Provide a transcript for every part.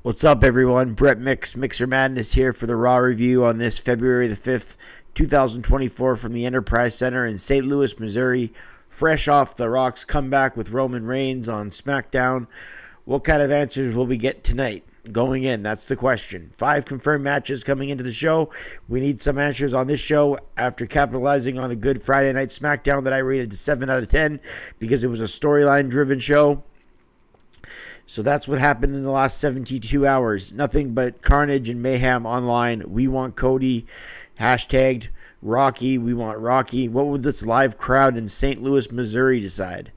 What's up, everyone? Brett Mixer Madness here for the Raw review on this February the 5th, 2024 from the Enterprise Center in St. Louis, Missouri. Fresh off The Rock's comeback with Roman Reigns on Smackdown. What kind of answers will we get tonight? Going in, that's the question. 5 confirmed matches coming into the show. We need some answers on this show after capitalizing on a good Friday night Smackdown that I rated to 7 out of 10 because it was a storyline-driven show. So that's what happened in the last 72 hours. Nothing but carnage and mayhem online. We want Cody. Hashtagged Rocky. We want Rocky. What would this live crowd in St. Louis, Missouri decide?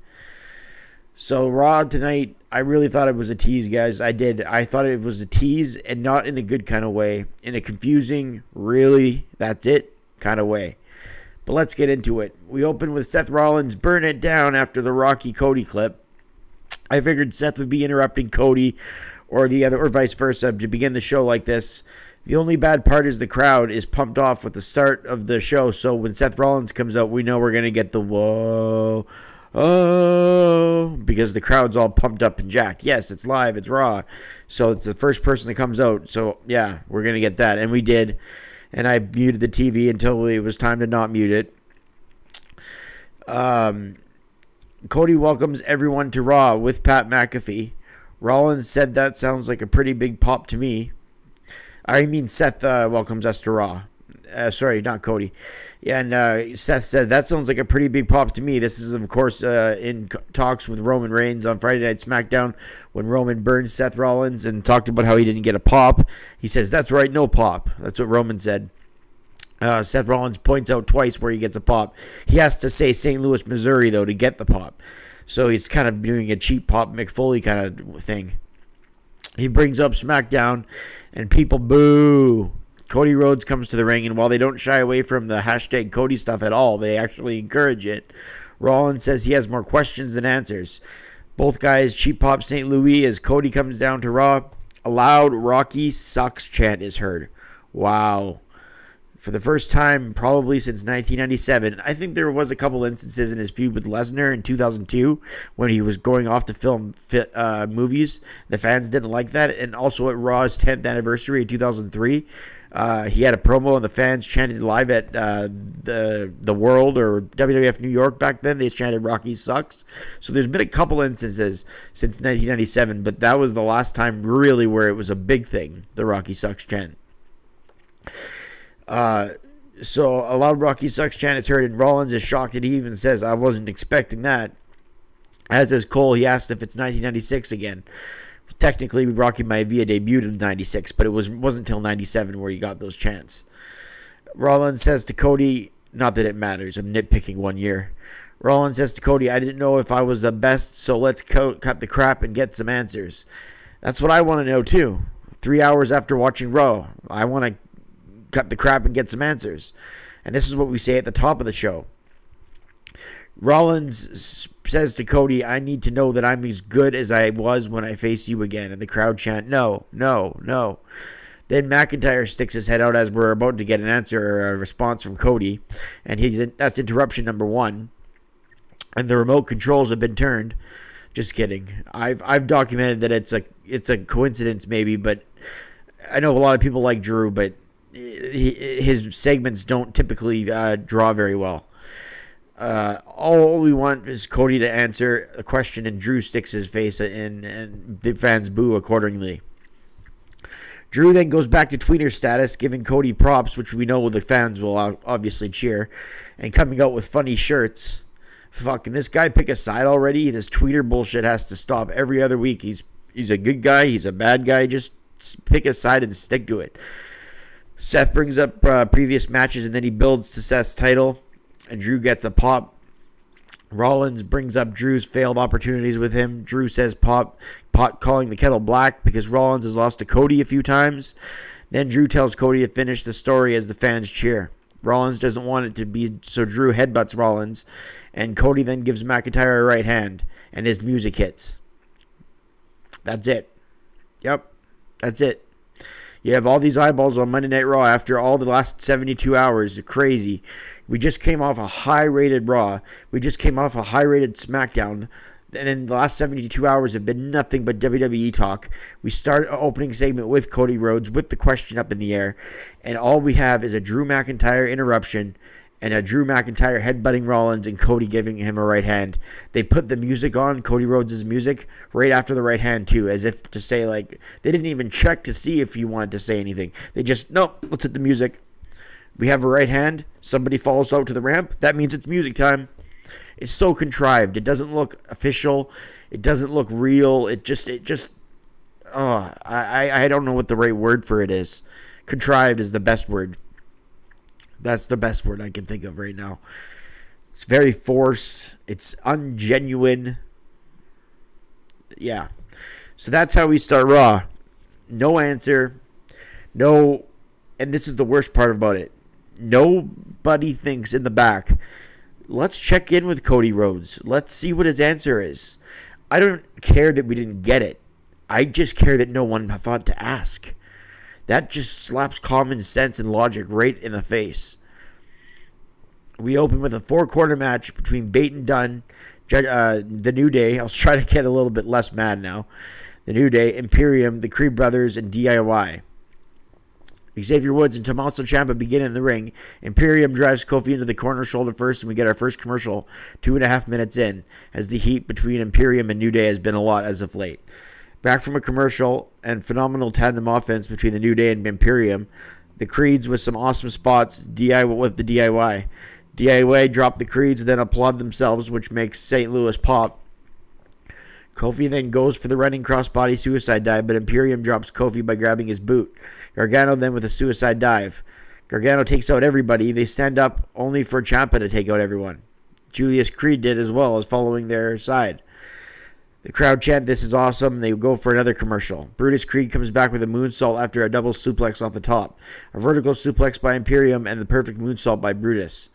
So Raw tonight, I really thought it was a tease, guys. I did. I thought it was a tease and not in a good kind of way. In a confusing, really, that's it kind of way. But let's get into it. We open with Seth Rollins burn it down after the Rocky Cody clip. I figured Seth would be interrupting Cody or vice versa to begin the show like this. The only bad part is the crowd is pumped off with the start of the show. So when Seth Rollins comes out, we know we're going to get the whoa, oh, because the crowd's all pumped up and jacked. Yes, it's live, it's Raw. So it's the first person that comes out. So yeah, we're going to get that. And we did. And I muted the TV until it was time to not mute it. Cody welcomes everyone to Raw with Pat McAfee. Rollins said that sounds like a pretty big pop to me. I mean, Seth welcomes us to Raw. Sorry, not Cody. Yeah, and Seth said that sounds like a pretty big pop to me. This is, of course, in talks with Roman Reigns on Friday Night SmackDown when Roman burned Seth Rollins and talked about how he didn't get a pop. He says, that's right, no pop. That's what Roman said. Seth Rollins points out twice where he gets a pop. He has to say St. Louis, Missouri, though, to get the pop. So he's kind of doing a cheap Pop McFoley kind of thing. He brings up SmackDown, and people boo. Cody Rhodes comes to the ring, and while they don't shy away from the hashtag Cody stuff at all, they actually encourage it. Rollins says he has more questions than answers. Both guys cheap pop St. Louis as Cody comes down to Raw. A loud Rocky sucks chant is heard. Wow. For the first time, probably since 1997, I think there was a couple instances in his feud with Lesnar in 2002 when he was going off to film movies. The fans didn't like that. And also at Raw's 10th anniversary in 2003, he had a promo and the fans chanted live at the World or WWF New York back then. They chanted Rocky sucks. So there's been a couple instances since 1997, but that was the last time really where it was a big thing, the Rocky sucks chant. So a loud Rocky sucks chant is heard, and Rollins is shocked, and he even says, I wasn't expecting that. As is Cole, he asked if it's 1996 again. Technically, Rocky Maivia debuted in 96, but it wasn't until 97 where he got those chants. Rollins says to Cody, not that it matters, I'm nitpicking 1 year. Rollins says to Cody, I didn't know if I was the best, so let's cut the crap and get some answers. That's what I want to know, too. 3 hours after watching Raw, I want to cut the crap and get some answers. And this is what we say at the top of the show. Rollins says to Cody, I need to know that I'm as good as I was when I face you again. And the crowd chant, no, no, no. Then McIntyre sticks his head out as we're about to get an answer or a response from Cody. And that's interruption number 1. And the remote controls have been turned. Just kidding. I've documented that it's a coincidence maybe, but I know a lot of people like Drew, but his segments don't typically draw very well. All we want is Cody to answer a question, and Drew sticks his face in, and the fans boo accordingly. Drew then goes back to tweener status, giving Cody props, which we know the fans will obviously cheer, and coming out with funny shirts. Fucking this guy pick a side already. This tweeter bullshit has to stop every other week. He's a good guy. He's a bad guy. Just pick a side and stick to it. Seth brings up previous matches, and then he builds to Seth's title, and Drew gets a pop. Rollins brings up Drew's failed opportunities with him. Drew says pot calling the kettle black because Rollins has lost to Cody a few times. Then Drew tells Cody to finish the story as the fans cheer. Rollins doesn't want it to be, so Drew headbutts Rollins, and Cody then gives McIntyre a right hand, and his music hits. That's it. Yep, that's it. You have all these eyeballs on Monday Night Raw after all the last 72 hours. It's crazy. We just came off a high-rated Raw. We just came off a high-rated SmackDown. And then the last 72 hours have been nothing but WWE talk. We start an opening segment with Cody Rhodes with the question up in the air. And all we have is a Drew McIntyre interruption and a Drew McIntyre headbutting Rollins and Cody giving him a right hand. They put the music on, Cody Rhodes' music, right after the right hand too, as if to say, like, they didn't even check to see if he wanted to say anything. They just, nope, let's hit the music. We have a right hand. Somebody falls out to the ramp. That means it's music time. It's so contrived. It doesn't look official. It doesn't look real. I don't know what the right word for it is. Contrived is the best word. That's the best word I can think of right now. It's very forced. It's ungenuine. Yeah. So that's how we start Raw. No answer. No. And this is the worst part about it. Nobody thinks in the back, let's check in with Cody Rhodes. Let's see what his answer is. I don't care that we didn't get it. I just care that no one thought to ask. That just slaps common sense and logic right in the face. We open with a 4-quarter match between Bate and Dunn, the New Day. I'll try to get a little bit less mad now. The New Day, Imperium, the Creed Brothers, and DIY. Xavier Woods and Tommaso Ciampa begin in the ring. Imperium drives Kofi into the corner shoulder first, and we get our first commercial 2.5 minutes in, as the heat between Imperium and New Day has been a lot as of late. Back from a commercial and phenomenal tandem offense between the New Day and Imperium, the Creeds with some awesome spots, DIY with the DIY. DIY drop the Creeds and then applaud themselves, which makes St. Louis pop. Kofi then goes for the running crossbody suicide dive, but Imperium drops Kofi by grabbing his boot. Gargano then with a suicide dive. Gargano takes out everybody. They stand up only for Ciampa to take out everyone. Julius Creed did as well, as following their side. The crowd chant, "This is awesome." They go for another commercial. Brutus Creed comes back with a moonsault after a double suplex off the top. A vertical suplex by Imperium and the perfect moonsault by Brutus.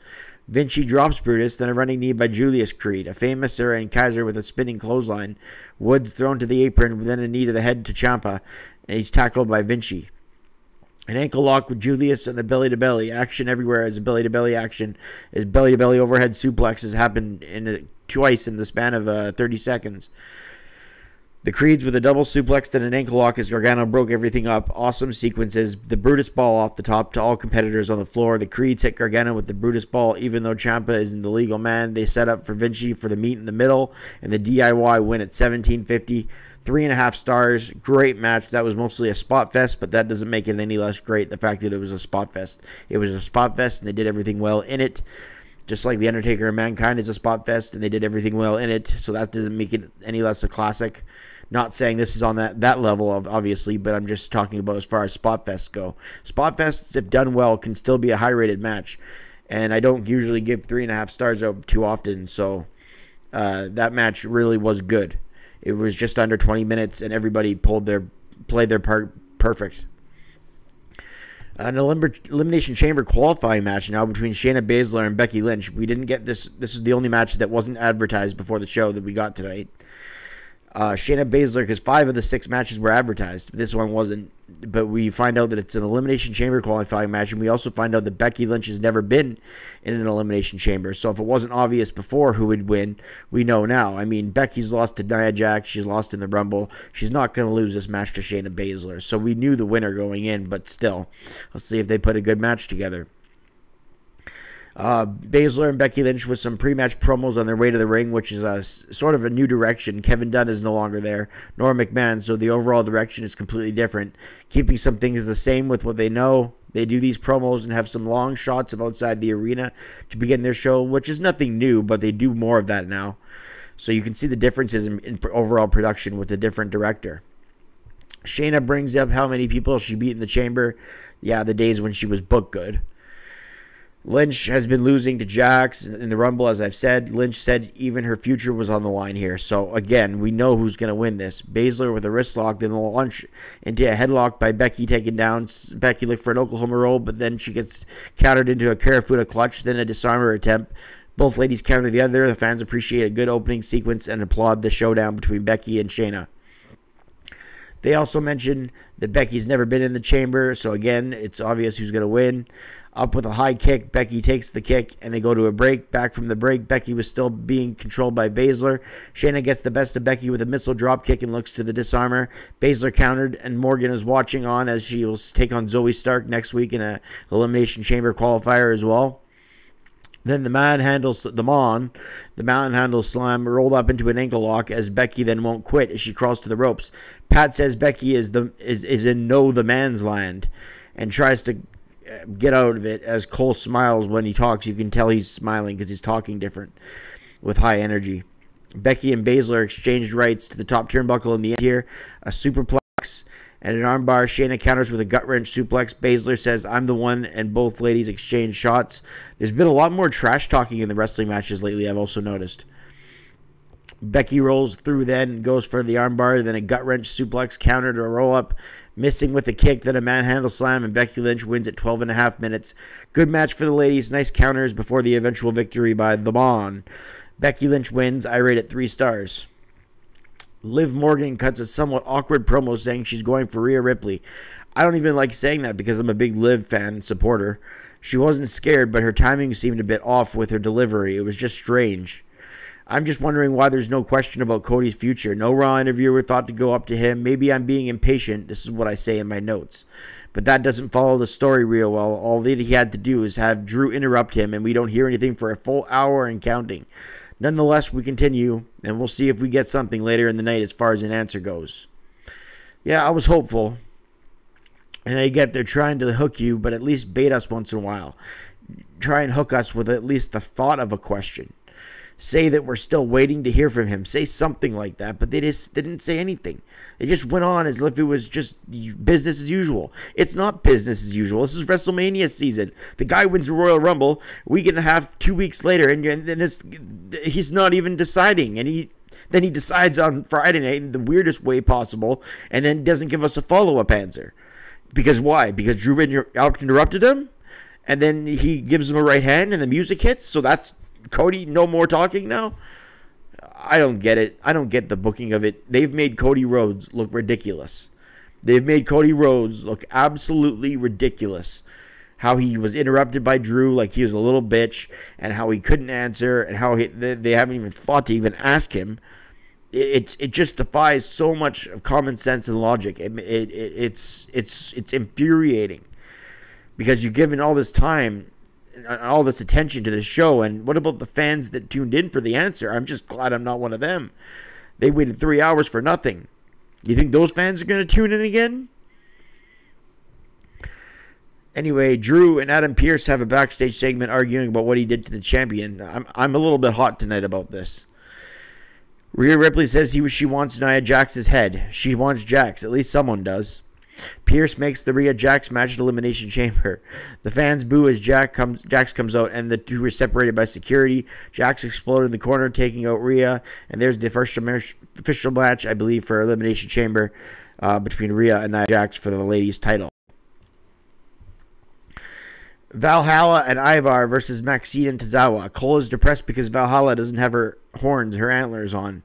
Vinci drops Brutus, then a running knee by Julius Creed. A famous Sarah and Kaiser with a spinning clothesline. Woods thrown to the apron, then a knee to the head to Ciampa, and he's tackled by Vinci. An ankle lock with Julius and the belly-to-belly. Action everywhere as a belly-to-belly action. As belly-to-belly overhead suplexes happened twice in the span of 30 seconds. The Creeds with a double suplex, then an ankle lock as Gargano broke everything up. Awesome sequences. The Brutus ball off the top to all competitors on the floor. The Creeds hit Gargano with the Brutus ball. Even though Ciampa isn't the legal man, they set up for Vinci for the meet in the middle. And the DIY win at 17:50. 3.5 stars. Great match. That was mostly a spot fest, but that doesn't make it any less great, the fact that it was a spot fest. It was a spot fest, and they did everything well in it. Just like The Undertaker and Mankind is a spot fest, and they did everything well in it. So that doesn't make it any less a classic. Not saying this is on that level, of obviously, but I'm just talking about as far as spot fests go. Spot fests, if done well, can still be a high-rated match. And I don't usually give 3.5 stars out too often, so that match really was good. It was just under 20 minutes, and everybody played their part perfect. An Elimination Chamber qualifying match now between Shayna Baszler and Becky Lynch. We didn't get this. This is the only match that wasn't advertised before the show that we got tonight. Shayna Baszler, because 5 of the 6 matches were advertised. This one wasn't. But we find out that it's an Elimination Chamber qualifying match, and we also find out that Becky Lynch has never been in an Elimination Chamber. So if it wasn't obvious before who would win, we know now. I mean, Becky's lost to Nia Jax. She's lost in the Rumble. She's not going to lose this match to Shayna Baszler. So we knew the winner going in, but still. Let's see if they put a good match together. Baszler and Becky Lynch with some pre-match promos on their way to the ring, which is sort of a new direction. Kevin Dunn is no longer there, nor McMahon, so the overall direction is completely different. Keeping some things the same with what they know. They do these promos and have some long shots of outside the arena to begin their show, which is nothing new, but they do more of that now. So you can see the differences in overall production with a different director. Shayna brings up how many people she beat in the chamber. Yeah, the days when she was booked good. Lynch has been losing to Jax in the Rumble, as I've said. Lynch said even her future was on the line here. So, again, we know who's going to win this. Baszler with a wrist lock, then launch into a headlock by Becky, taken down. Becky looked for an Oklahoma roll, but then she gets countered into a Karafuda clutch, then a disarmer attempt. Both ladies counter the other. The fans appreciate a good opening sequence and applaud the showdown between Becky and Shayna. They also mention that Becky's never been in the chamber, so again, it's obvious who's going to win. Up with a high kick, Becky takes the kick, and they go to a break. Back from the break, Becky was still being controlled by Baszler. Shayna gets the best of Becky with a missile drop kick and looks to the disarmer. Baszler countered, and Morgan is watching on as she will take on Zoe Stark next week in a Elimination Chamber qualifier as well. Then the manhandle slam rolled up into an ankle lock as Becky then won't quit as she crawls to the ropes. Pat says Becky is in the man's land and tries to get out of it as Cole smiles when he talks. You can tell he's smiling because he's talking different with high energy. Becky and Baszler exchanged rights to the top turnbuckle in the end here. A superplex and an armbar. Shayna counters with a gut-wrench suplex. Baszler says, I'm the one, and both ladies exchange shots. There's been a lot more trash talking in the wrestling matches lately, I've also noticed. Becky rolls through then and goes for the armbar, then a gut-wrench suplex counter to a roll-up, missing with a kick, then a manhandle slam, and Becky Lynch wins at 12.5 minutes. Good match for the ladies. Nice counters before the eventual victory by The Mon. Becky Lynch wins. I rate it 3 stars. Liv Morgan cuts a somewhat awkward promo saying she's going for Rhea Ripley. I don't even like saying that because I'm a big Liv fan and supporter. She wasn't scared, but her timing seemed a bit off with her delivery. It was just strange. I'm just wondering why there's no question about Cody's future. No Raw interviewer thought to go up to him. Maybe I'm being impatient. This is what I say in my notes. But that doesn't follow the story real well. All that he had to do is have Drew interrupt him, and we don't hear anything for a full hour and counting. Nonetheless, we continue, and we'll see if we get something later in the night as far as an answer goes. Yeah, I was hopeful. And I get they're trying to hook you, but at least bait us once in a while. Try and hook us with at least the thought of a question. Say that we're still waiting to hear from him. Say something like that, but they didn't say anything. They just went on as if it was just business as usual. It's not business as usual. This is WrestleMania season. The guy wins a Royal Rumble a week and a half, 2 weeks later, and he's not even deciding. And then he decides on Friday night in the weirdest way possible, and then doesn't give us a follow-up answer. Because why? Because Drew interrupted him, and then he gives him a right hand, and the music hits. So that's Cody, no more talking now? I don't get it. I don't get the booking of it. They've made Cody Rhodes look ridiculous. They've made Cody Rhodes look absolutely ridiculous. How he was interrupted by Drew like he was a little bitch, and how he couldn't answer, and how they haven't even thought to even ask him. It just defies so much of common sense and logic. It's infuriating because you're given all this time, all this attention to the show, and what about the fans that tuned in for the answer? I'm just glad I'm not one of them. They waited 3 hours for nothing. You think those fans are going to tune in again? Anyway, Drew and Adam Pearce have a backstage segment arguing about what he did to the champion. I'm a little bit hot tonight about this. Rhea Ripley says she wants Nia Jax's head. She wants Jax. At least someone does. Pierce makes the Rhea Jax match at Elimination Chamber. The fans boo as Jax comes out, and the two are separated by security. Jax exploded in the corner, taking out Rhea, and there's the first official match, I believe, for Elimination Chamber between Rhea and Nia Jax for the ladies' title. Valhalla and Ivar versus Maxine and Tozawa. Cole is depressed because Valhalla doesn't have her horns, her antlers on.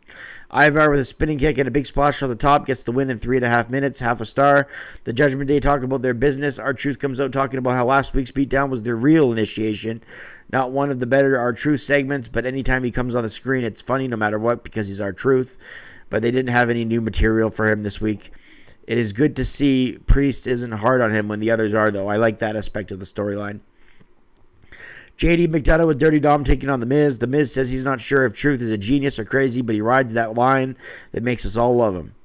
Ivar with a spinning kick and a big splash on the top gets the win in 3.5 minutes, half a star. The Judgment Day talk about their business. R-Truth comes out talking about how last week's beatdown was their real initiation. Not one of the better R-Truth segments, but anytime he comes on the screen, it's funny no matter what because he's R-Truth. But they didn't have any new material for him this week. It is good to see Priest isn't hard on him when the others are, though. I like that aspect of the storyline. JD McDonough with Dirty Dom taking on The Miz. The Miz says he's not sure if Truth is a genius or crazy, but he rides that line that makes us all love him.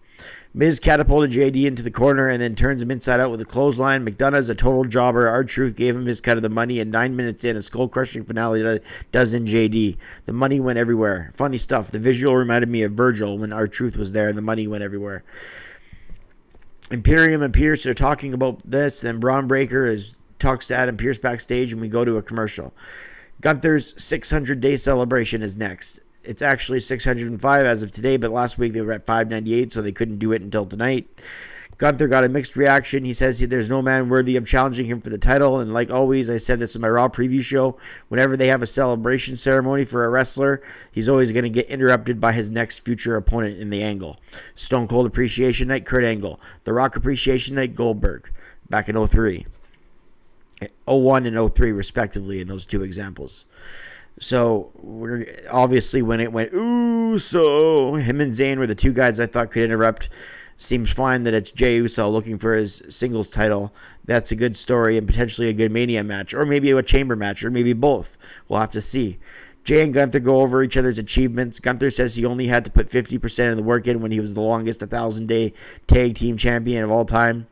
Miz catapulted JD into the corner and then turns him inside out with a clothesline. McDonough is a total jobber. R-Truth gave him his cut of the money, and 9 minutes in, a skull-crushing finale does in JD. The money went everywhere. Funny stuff. The visual reminded me of Virgil when R-Truth was there, and the money went everywhere. Imperium and Pierce are talking about this, then Braun Breaker talks to Adam Pearce backstage, and we go to a commercial. Gunther's 600-day celebration is next. It's actually 605 as of today, but last week they were at 598, so they couldn't do it until tonight. Gunther got a mixed reaction. He says there's no man worthy of challenging him for the title, and like always, I said this in my Raw preview show, whenever they have a celebration ceremony for a wrestler, he's always going to get interrupted by his next future opponent in the angle. Stone Cold Appreciation Night, Kurt Angle. The Rock Appreciation Night, Goldberg, back in 2003. 01 and 03 respectively in those two examples. So we're obviously when it went so him and Zayn were the two guys I thought could interrupt. Seems fine that it's Jey Uso looking for his singles title. That's a good story and potentially a good Mania match, or maybe a chamber match, or maybe both. We'll have to see. Jey and Gunther go over each other's achievements. Gunther says he only had to put 50% of the work in when he was the longest 1,000-day tag team champion of all time.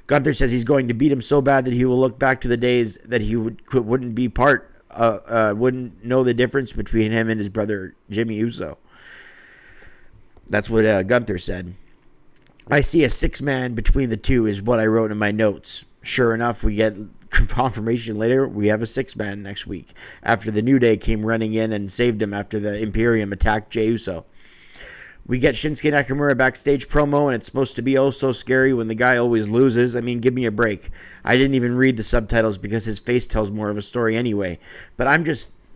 Gunther says he's going to beat him so bad that he will look back to the days that he wouldn't know the difference between him and his brother Jimmy Uso. That's what Gunther said. I see a 6-man between the two is what I wrote in my notes. Sure enough, we get confirmation later. We have a 6-man next week after the New Day came running in and saved him after the Imperium attacked Jey Uso. We get Shinsuke Nakamura backstage promo, and it's supposed to be oh so scary when the guy always loses. I mean, give me a break. I didn't even read the subtitles because his face tells more of a story anyway. But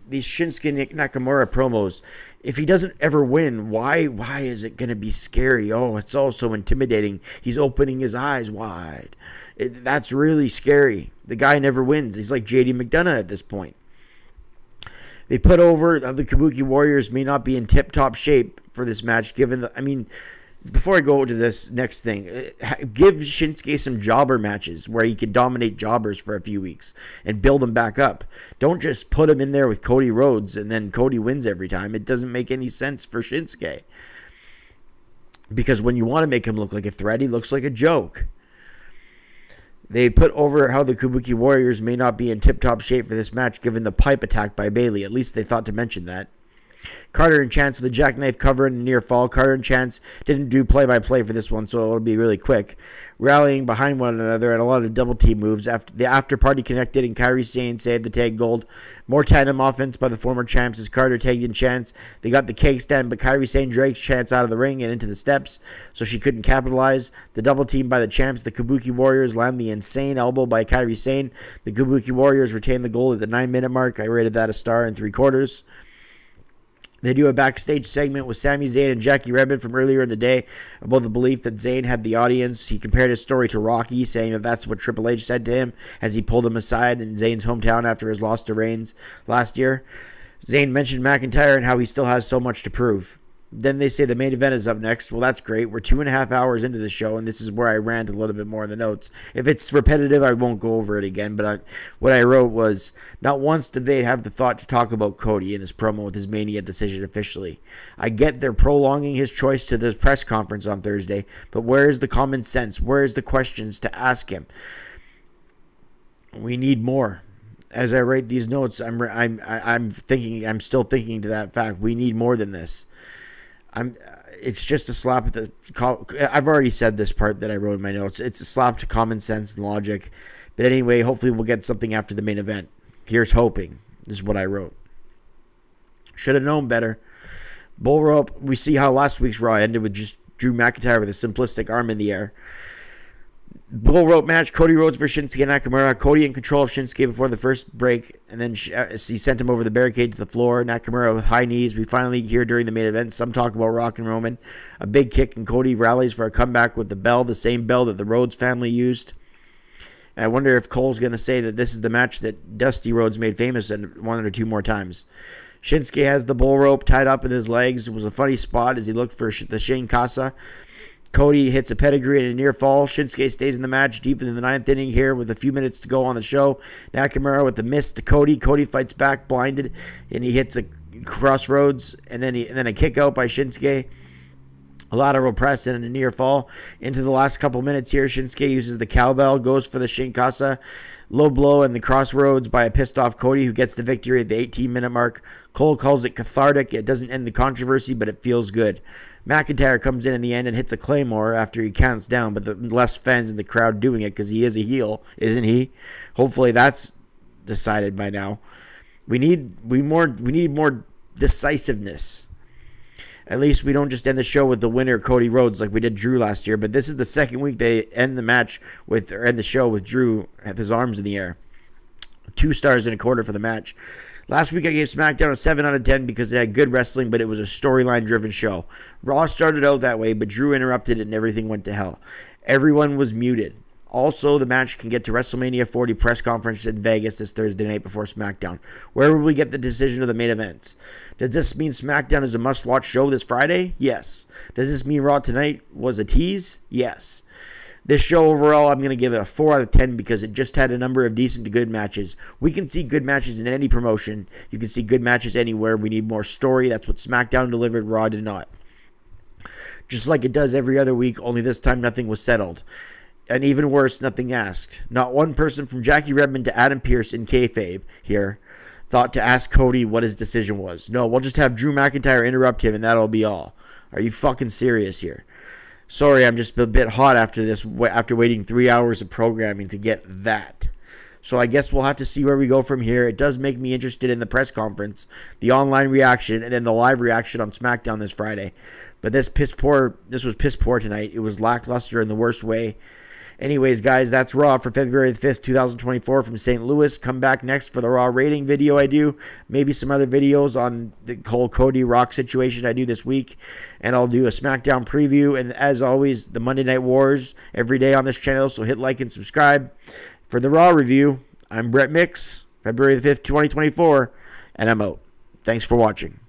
these Shinsuke Nakamura promos, if he doesn't ever win, why is it going to be scary? Oh, it's all so intimidating. He's opening his eyes wide. That's really scary. The guy never wins. He's like JD McDonough at this point. They put over the Kabuki Warriors may not be in tip-top shape for this match, before I go to this next thing, give Shinsuke some jobber matches where he can dominate jobbers for a few weeks and build them back up. Don't just put him in there with Cody Rhodes and then Cody wins every time. It doesn't make any sense for Shinsuke. Because when you want to make him look like a threat, he looks like a joke. They put over how the Kabuki Warriors may not be in tip-top shape for this match given the pipe attack by Bayley. At least they thought to mention that. Carter and Chance with a jackknife cover and a near fall. Carter and Chance didn't do play-by-play for this one, so it'll be really quick. Rallying behind one another and a lot of double team moves. After the after-party connected and Kairi Sane saved the tag gold. More tandem offense by the former champs as Carter tagged in Chance. They got the cake stand, but Kairi Sane drags Chance out of the ring and into the steps, so she couldn't capitalize. The double team by the champs. The Kabuki Warriors land the insane elbow by Kairi Sane. The Kabuki Warriors retain the gold at the 9-minute mark. I rated that a star and 3/4. They do a backstage segment with Sami Zayn and Jackie Redmond from earlier in the day about the belief that Zayn had the audience. He compared his story to Rocky, saying that that's what Triple H said to him as he pulled him aside in Zayn's hometown after his loss to Reigns last year. Zayn mentioned McIntyre and how he still has so much to prove. Then they say the main event is up next. Well, that's great. We're 2.5 hours into the show, and this is where I rant a little bit more in the notes. If it's repetitive, I won't go over it again, but what I wrote was, not once did they have the thought to talk about Cody in his promo with his Mania decision officially. I get they're prolonging his choice to the press conference on Thursday, but where is the common sense? Where is the questions to ask him? We need more. As I write these notes, I'm still thinking to that fact. We need more than this. It's just a slap at the. I've already said this part that I wrote in my notes. It's a slap to common sense and logic. But anyway, hopefully we'll get something after the main event. Here's hoping. This is what I wrote. Should have known better. Bull rope. We see how last week's Raw ended with just Drew McIntyre with a simplistic arm in the air. Bull rope match, Cody Rhodes versus Shinsuke Nakamura. Cody in control of Shinsuke before the first break, and then he sent him over the barricade to the floor. Nakamura with high knees. We finally hear during the main event some talk about Rock and Roman. A big kick, and Cody rallies for a comeback with the bell, the same bell that the Rhodes family used. And I wonder if Cole's going to say that this is the match that Dusty Rhodes made famous and 1 or 2 more times. Shinsuke has the bull rope tied up in his legs. It was a funny spot as he looked for the Shane Casa. Cody hits a pedigree and a near fall. Shinsuke stays in the match deep into the 9th inning here with a few minutes to go on the show. Nakamura with the miss to Cody. Cody fights back blinded, and he hits a crossroads, and then a kick out by Shinsuke. A lateral press and a near fall. Into the last couple minutes here, Shinsuke uses the cowbell, goes for the Shin Casa. Low blow and the crossroads by a pissed off Cody, who gets the victory at the 18-minute mark. Cole calls it cathartic. It doesn't end the controversy, but it feels good. McIntyre comes in the end and hits a Claymore after he counts down, but the less fans in the crowd doing it because he is a heel, isn't he? Hopefully that's decided by now. We need more decisiveness. At least we don't just end the show with the winner, Cody Rhodes, like we did Drew last year. But this is the second week they end the show with Drew at his arms in the air. 2 stars and a quarter for the match. Last week I gave Smackdown a 7 out of 10 because it had good wrestling, but it was a storyline-driven show. Raw started out that way, but Drew interrupted it and everything went to hell. Everyone was muted. Also, the match can get to WrestleMania 40 press conference in Vegas this Thursday night before SmackDown. Where will we get the decision of the main events? Does this mean SmackDown is a must-watch show this Friday? Yes. Does this mean Raw tonight was a tease? Yes. This show overall, I'm going to give it a 4 out of 10 because it just had a number of decent to good matches. We can see good matches in any promotion. You can see good matches anywhere. We need more story. That's what SmackDown delivered. Raw did not. Just like it does every other week, only this time nothing was settled. And even worse, nothing asked. Not one person from Jackie Redmond to Adam Pearce in kayfabe here thought to ask Cody what his decision was. No, we'll just have Drew McIntyre interrupt him and that'll be all. Are you fucking serious here? Sorry, I'm just a bit hot after this, after waiting 3 hours of programming to get that. So I guess we'll have to see where we go from here. It does make me interested in the press conference, the online reaction, and then the live reaction on SmackDown this Friday. But this was piss poor tonight. It was lackluster in the worst way. Anyways, guys, that's Raw for February 5th, 2024 from St. Louis. Come back next for the Raw rating video I do. Maybe some other videos on the whole Cody Rock situation I do this week. And I'll do a SmackDown preview. And as always, the Monday Night Wars every day on this channel. So hit like and subscribe. For the Raw review, I'm Brett Mix, February 5th, 2024. And I'm out. Thanks for watching.